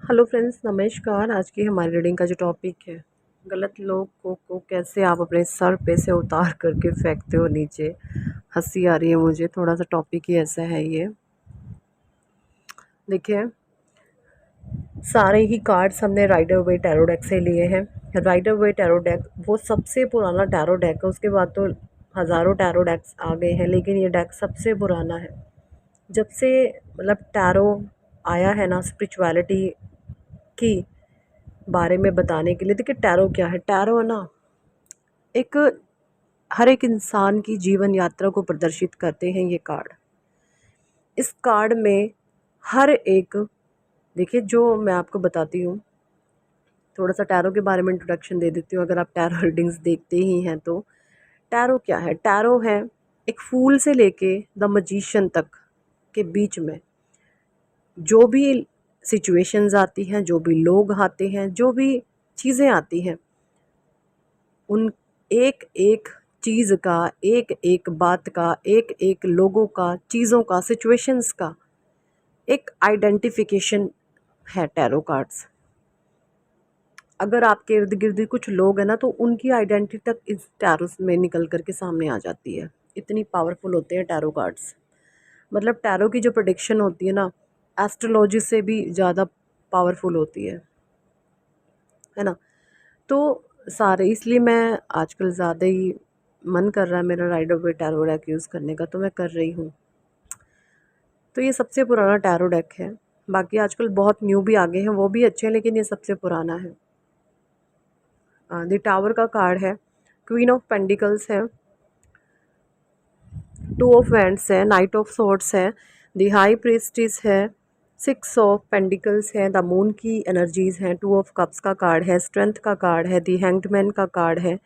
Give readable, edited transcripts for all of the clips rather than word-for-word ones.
Hello friends, नमस्कार। आज की हमारी रीडिंग का जो टॉपिक है, गलत लोगों को कैसे आप अपने सर पे से उतार करके फेंकते हो नीचे। हंसी आ रही है मुझे, थोड़ा सा टॉपिक ही ऐसा है ये। देखिए, सारे ही कार्ड्स हमने राइडर वे टैरो डेक से लिए हैं। राइडर वे टैरो डेक वो सबसे पुराना टैरो डेक है। उसके बाद तो हज़ारों टैरो डेक्स आ गए हैं, लेकिन ये डेक सबसे पुराना है। जब से मतलब टैरो आया है ना, स्पिरिचुअलिटी की बारे में बताने के लिए। देखिए, टैरो क्या है? टैरो है ना, एक हर एक इंसान की जीवन यात्रा को प्रदर्शित करते हैं ये कार्ड। इस कार्ड में हर एक, देखिए जो मैं आपको बताती हूँ, थोड़ा सा टैरो के बारे में इंट्रोडक्शन दे देती हूँ। अगर आप टैरो रीडिंग्स देखते ही हैं तो टैरो क्या है? टैरो है एक फूल से लेके द मजिशियन तक के बीच में जो भी सिचुएशंस आती हैं, जो भी लोग आते हैं, जो भी चीज़ें आती हैं, उन एक एक चीज़ का, एक एक बात का, एक एक लोगों का, चीज़ों का, सिचुएशंस का एक आइडेंटिफिकेशन है टैरो कार्ड्स। अगर आपके इर्द गिर्द कुछ लोग हैं ना, तो उनकी आइडेंटिटी तक इस टैरो में निकल करके सामने आ जाती है। इतनी पावरफुल होते हैं टैरो कार्ड्स। मतलब टैरो की जो प्रेडिक्शन होती है ना, एस्ट्रोलॉजी से भी ज़्यादा पावरफुल होती है ना। तो सारे, इसलिए मैं आजकल ज़्यादा ही मन कर रहा है मेरा राइडर वे टैरो डेक यूज़ करने का, तो मैं कर रही हूँ। तो ये सबसे पुराना टैरो डेक है। बाकी आजकल बहुत न्यू भी आ गए हैं, वो भी अच्छे हैं, लेकिन ये सबसे पुराना है। द टावर का कार्ड है, क्वीन ऑफ पेंडिकल्स है, टू ऑफ वैंड्स है, नाइट ऑफ सॉर्ड्स है, द हाई प्रीस्टिस है, सिक्स ऑफ पेंडिकल्स है, द मून की एनर्जीज हैं, टू ऑफ कप्स का कार्ड है, स्ट्रेंथ का कार्ड है, द हैंग्ड का कार्ड है,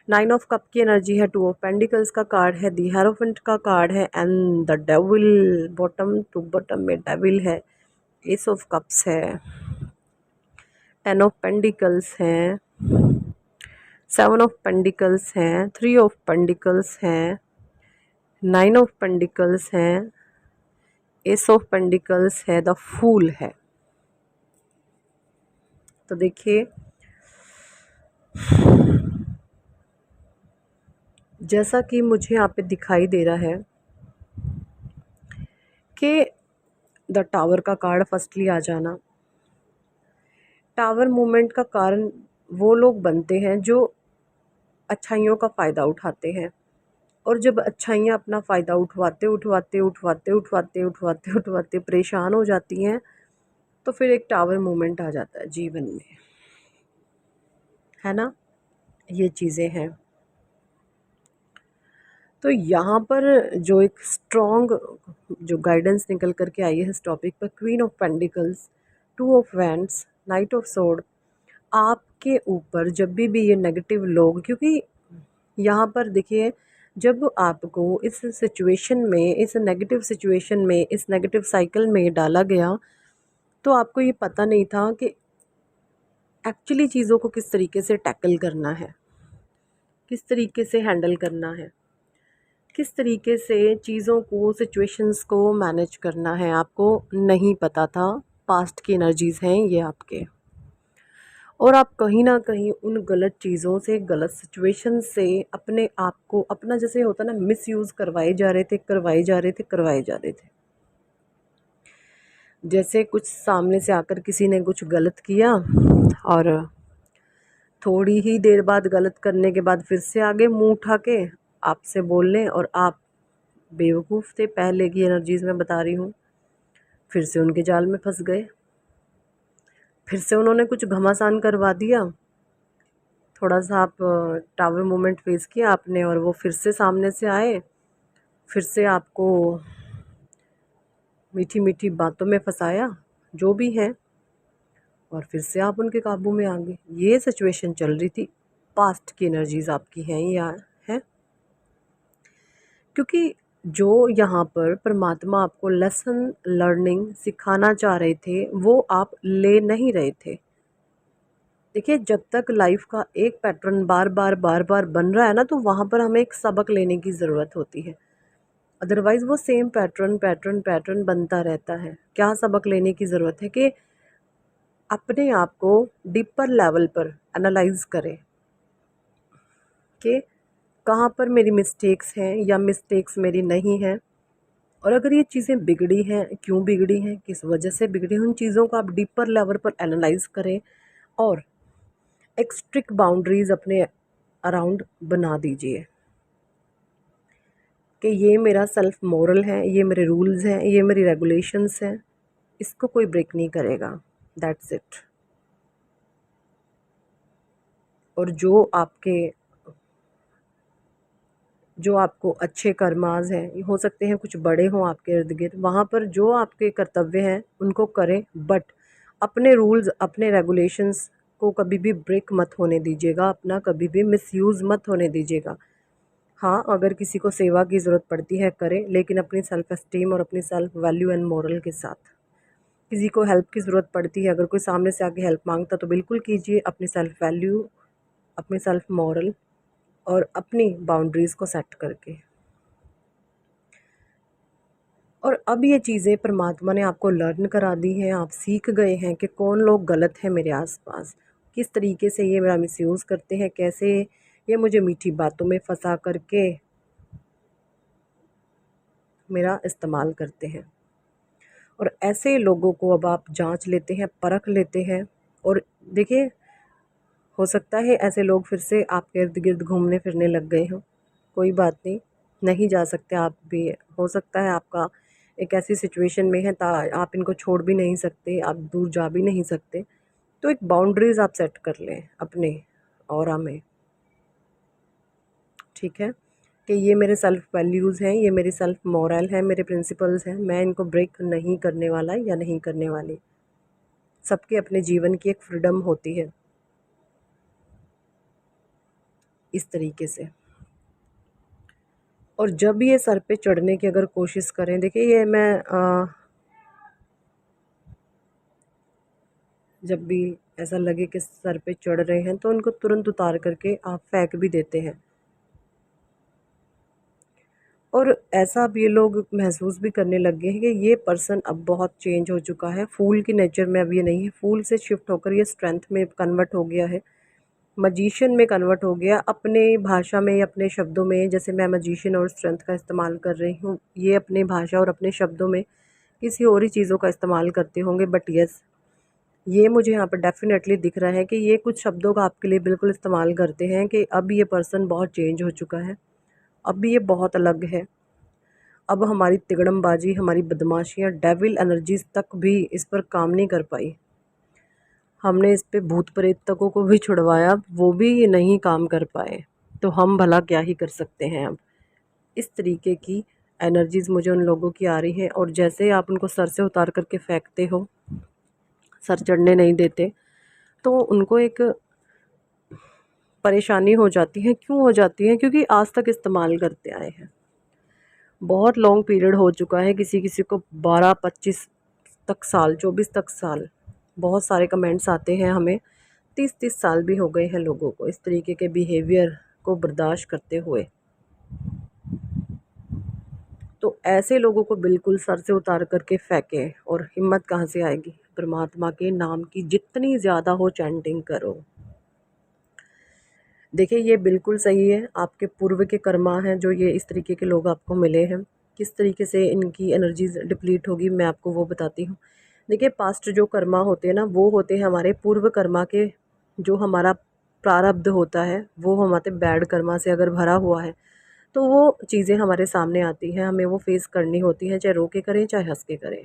नाइन ऑफ कप की एनर्जी है, टू ऑफ पेंडिकल्स का कार्ड है, द हेरोफेंट का कार्ड है, and the devil, bottom to bottom में डेविल है, एस ऑफ कप्स है, टेन ऑफ पेंडिकल्स हैं, सेवन ऑफ पेंडिकल्स हैं, थ्री ऑफ पेंडिकल्स हैं, नाइन ऑफ पेंडिकल्स हैं, एस ऑफ पेंडिकल्स है, द फूल है। तो देखिए, जैसा कि मुझे यहाँ पे दिखाई दे रहा है कि द टावर का कार्ड फर्स्टली आ जाना, टावर मूवमेंट का कारण वो लोग बनते हैं जो अच्छाइयों का फ़ायदा उठाते हैं। और जब अच्छाइयाँ अपना फ़ायदा उठवाते उठवाते उठवाते उठवाते उठवाते उठवाते परेशान हो जाती हैं, तो फिर एक टावर मूवमेंट आ जाता है जीवन में, है ना। ये चीज़ें हैं। तो यहाँ पर जो एक स्ट्रॉन्ग जो गाइडेंस निकल कर के आई है इस टॉपिक पर, queen of pentacles, two of wands, night of sword. आपके ऊपर जब भी ये नेगेटिव लोग, क्योंकि यहाँ पर देखिए, जब आपको इस सिचुएशन में, इस नेगेटिव सिचुएशन में, इस नेगेटिव साइकिल में डाला गया, तो आपको ये पता नहीं था कि एक्चुअली चीज़ों को किस तरीके से टैकल करना है, किस तरीके से हैंडल करना है, किस तरीके से चीज़ों को, सिचुएशंस को मैनेज करना है, आपको नहीं पता था। पास्ट की एनर्जीज़ हैं ये आपके, और आप कहीं ना कहीं उन गलत चीज़ों से, गलत सिचुएशन से अपने आप को, अपना जैसे होता ना, मिस यूज़ करवाए जा रहे थे, करवाए जा रहे थे, करवाए जा रहे थे। जैसे कुछ सामने से आकर किसी ने कुछ गलत किया, और थोड़ी ही देर बाद गलत करने के बाद फिर से आगे मुंह उठा के आपसे बोलने, और आप बेवकूफ़ थे पहले की एनर्जीज़ में बता रही हूँ, फिर से उनके जाल में फंस गए, फिर से उन्होंने कुछ घमासान करवा दिया। थोड़ा सा आप टावर मोमेंट फेस किया आपने, और वो फिर से सामने से आए, फिर से आपको मीठी मीठी बातों में फंसाया, जो भी है, और फिर से आप उनके काबू में आ गए। ये सिचुएशन चल रही थी। पास्ट की एनर्जीज आपकी हैं या है, क्योंकि जो यहाँ पर परमात्मा आपको लेसन लर्निंग सिखाना चाह रहे थे, वो आप ले नहीं रहे थे। देखिए, जब तक लाइफ का एक पैटर्न बार बार बार बार बन रहा है ना, तो वहाँ पर हमें एक सबक लेने की ज़रूरत होती है। अदरवाइज़ वो सेम पैटर्न पैटर्न पैटर्न बनता रहता है। क्या सबक लेने की ज़रूरत है कि अपने आप को डीपर लेवल पर एनालाइज करें कि कहाँ पर मेरी मिस्टेक्स हैं या मिस्टेक्स मेरी नहीं हैं, और अगर ये चीज़ें बिगड़ी हैं, क्यों बिगड़ी हैं, किस वजह से बिगड़ी हैं, उन चीज़ों को आप डीपर लेवल पर एनालाइज करें और एक स्ट्रिक्ट बाउंड्रीज अपने अराउंड बना दीजिए कि ये मेरा सेल्फ मोरल है, ये मेरे रूल्स हैं, ये मेरी रेगुलेशंस हैं, इसको कोई ब्रेक नहीं करेगा। That's it. और जो आपको अच्छे कर्माज हैं, हो सकते हैं कुछ बड़े हों आपके इर्द गिर्द, वहाँ पर जो आपके कर्तव्य हैं उनको करें, बट अपने रूल्स अपने रेगुलेशंस को कभी भी ब्रेक मत होने दीजिएगा, अपना कभी भी मिसयूज़ मत होने दीजिएगा। हाँ, अगर किसी को सेवा की ज़रूरत पड़ती है करें, लेकिन अपनी सेल्फ एस्टीम और अपनी सेल्फ वैल्यू एंड मोरल के साथ। किसी को हेल्प की ज़रूरत पड़ती है, अगर कोई सामने से आके हेल्प मांगता तो बिल्कुल कीजिए, अपनी सेल्फ वैल्यू, अपनी सेल्फ मोरल और अपनी बाउंड्रीज़ को सेट करके। और अब ये चीज़ें परमात्मा ने आपको लर्न करा दी हैं, आप सीख गए हैं कि कौन लोग गलत हैं मेरे आसपास, किस तरीके से ये मेरा मिसयूज़ करते हैं, कैसे ये मुझे मीठी बातों में फंसा करके मेरा इस्तेमाल करते हैं। और ऐसे लोगों को अब आप जांच लेते हैं, परख लेते हैं। और देखिए, हो सकता है ऐसे लोग फिर से आपके इर्द गिर्द घूमने फिरने लग गए हों, कोई बात नहीं, नहीं जा सकते आप भी। हो सकता है आपका एक ऐसी सिचुएशन में है आप इनको छोड़ भी नहीं सकते, आप दूर जा भी नहीं सकते, तो एक बाउंड्रीज़ आप सेट कर लें अपने ऑरा में, ठीक है, कि ये मेरे सेल्फ वैल्यूज़ हैं, ये मेरी सेल्फ मोरल है, मेरे प्रिंसिपल्स हैं, मैं इनको ब्रेक नहीं करने वाला या नहीं करने वाली। सबके अपने जीवन की एक फ्रीडम होती है, इस तरीके से। और जब ये सर पे चढ़ने की अगर कोशिश करें, देखिए ये मैं जब भी ऐसा लगे कि सर पे चढ़ रहे हैं तो उनको तुरंत उतार करके आप फेंक भी देते हैं। और ऐसा अब ये लोग महसूस भी करने लग गए हैं कि ये पर्सन अब बहुत चेंज हो चुका है, फूल की नेचर में अब ये नहीं है, फूल से शिफ्ट होकर ये स्ट्रेंथ में कन्वर्ट हो गया है, मजीशियन में कन्वर्ट हो गया, अपने भाषा में, अपने शब्दों में। जैसे मैं मजीशियन और स्ट्रेंथ का इस्तेमाल कर रही हूँ, ये अपने भाषा और अपने शब्दों में किसी और ही चीज़ों का इस्तेमाल करते होंगे, बट यस, ये मुझे यहाँ पर डेफिनेटली दिख रहा है कि ये कुछ शब्दों का आपके लिए बिल्कुल इस्तेमाल करते हैं कि अब ये पर्सन बहुत चेंज हो चुका है, अब ये बहुत अलग है, अब हमारी तिगड़मबाजी, हमारी बदमाशियाँ, डेविल एनर्जीज तक भी इस पर काम नहीं कर पाई। हमने इस पे भूत प्रेतकों को भी छुड़वाया, वो भी नहीं काम कर पाए, तो हम भला क्या ही कर सकते हैं अब। इस तरीके की एनर्जीज मुझे उन लोगों की आ रही है, और जैसे आप उनको सर से उतार करके फेंकते हो, सर चढ़ने नहीं देते, तो उनको एक परेशानी हो जाती है। क्यों हो जाती है? क्योंकि आज तक इस्तेमाल करते आए हैं, बहुत लॉन्ग पीरियड हो चुका है, किसी किसी को 12-25 तक साल, 24 तक साल, बहुत सारे कमेंट्स आते हैं हमें, 30-30 साल भी हो गए हैं लोगों को इस तरीके के बिहेवियर को बर्दाश्त करते हुए। तो ऐसे लोगों को बिल्कुल सर से उतार करके फेंके, और हिम्मत कहाँ से आएगी? परमात्मा के नाम की जितनी ज़्यादा हो चैंटिंग करो। देखिए, ये बिल्कुल सही है, आपके पूर्व के कर्मा हैं जो ये इस तरीके के लोग आपको मिले हैं। किस तरीके से इनकी एनर्जीज डिप्लीट होगी मैं आपको वो बताती हूँ। देखिए, पास्ट जो कर्मा होते हैं ना, वो होते हैं हमारे पूर्व कर्मा के, जो हमारा प्रारब्ध होता है वो हमारे बैड कर्मा से अगर भरा हुआ है, तो वो चीज़ें हमारे सामने आती हैं, हमें वो फेस करनी होती हैं, चाहे रो के करें चाहे हंस के करें।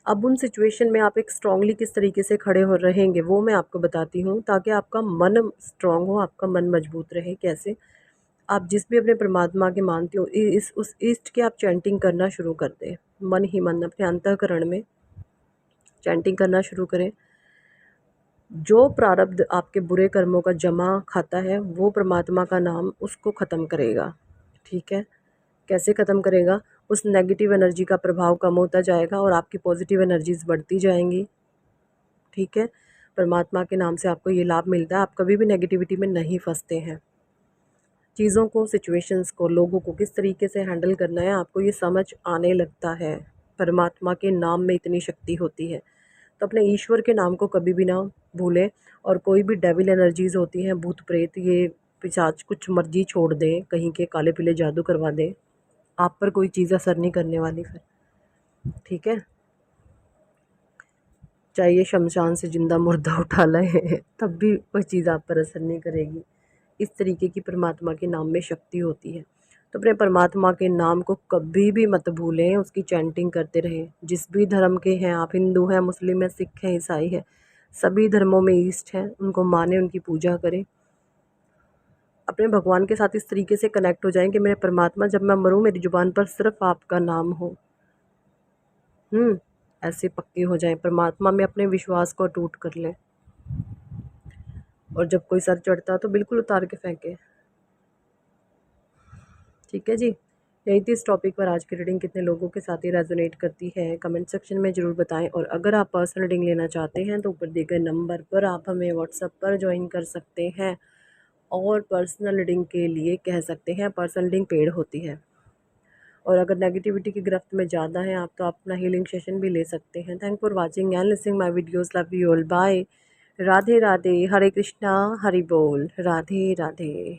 अब उन सिचुएशन में आप एक स्ट्रांगली किस तरीके से खड़े हो रहेंगे वो मैं आपको बताती हूँ, ताकि आपका मन स्ट्रांग हो, आपका मन मजबूत रहे। कैसे? आप जिस भी अपने परमात्मा के मानते हो, इस उस इष्ट की आप चैंटिंग करना शुरू कर दें, मन ही मन अपने अंतःकरण में चैंटिंग करना शुरू करें। जो प्रारब्ध आपके बुरे कर्मों का जमा खाता है, वो परमात्मा का नाम उसको ख़त्म करेगा, ठीक है? कैसे ख़त्म करेगा? उस नेगेटिव एनर्जी का प्रभाव कम होता जाएगा और आपकी पॉजिटिव एनर्जीज़ बढ़ती जाएंगी, ठीक है? परमात्मा के नाम से आपको ये लाभ मिलता है, आप कभी भी नेगेटिविटी में नहीं फंसते हैं। चीज़ों को, सिचुएशंस को, लोगों को किस तरीके से हैंडल करना है, आपको ये समझ आने लगता है। परमात्मा के नाम में इतनी शक्ति होती है। तो अपने ईश्वर के नाम को कभी भी ना भूलें। और कोई भी डेविल एनर्जीज़ होती हैं, भूत प्रेत, ये पिशाच कुछ मर्जी छोड़ दें, कहीं के काले पीले जादू करवा दें, आप पर कोई चीज़ असर नहीं करने वाली फिर, ठीक है। चाहे ये शमशान से जिंदा मुर्दा उठा लाए तब भी कोई चीज़ आप पर असर नहीं करेगी। इस तरीके की परमात्मा के नाम में शक्ति होती है। तो अपने परमात्मा के नाम को कभी भी मत भूलें, उसकी चैंटिंग करते रहें। जिस भी धर्म के हैं आप, हिंदू हैं, मुस्लिम हैं, सिख हैं, ईसाई हैं, सभी धर्मों में ईस्ट हैं, उनको माने, उनकी पूजा करें। अपने भगवान के साथ इस तरीके से कनेक्ट हो जाएं कि मेरे परमात्मा, जब मैं मरूं मेरी ज़ुबान पर सिर्फ आपका नाम हो। ऐसे पक्के हो जाएं, परमात्मा में अपने विश्वास को अटूट कर लें। और जब कोई सर चढ़ता तो बिल्कुल उतार के फेंके, ठीक है जी। यही थी इस टॉपिक पर आज की रीडिंग। कितने लोगों के साथ ही रेजोनेट करती है कमेंट सेक्शन में ज़रूर बताएं। और अगर आप पर्सनल रीडिंग लेना चाहते हैं तो ऊपर दिए गए नंबर पर आप हमें व्हाट्सएप पर ज्वाइन कर सकते हैं। और पर्सनल रीडिंग के लिए कह सकते हैं, पर्सनल रीडिंग पेड होती है। और अगर नेगेटिविटी की गिरफ्त में ज़्यादा हैं आप, तो अपना हीलिंग सेशन भी ले सकते हैं। Thank for watching and listening my videos. Love you all, bye. Radhe Radhe, Hare Krishna, Hari बोल, राधे राधे।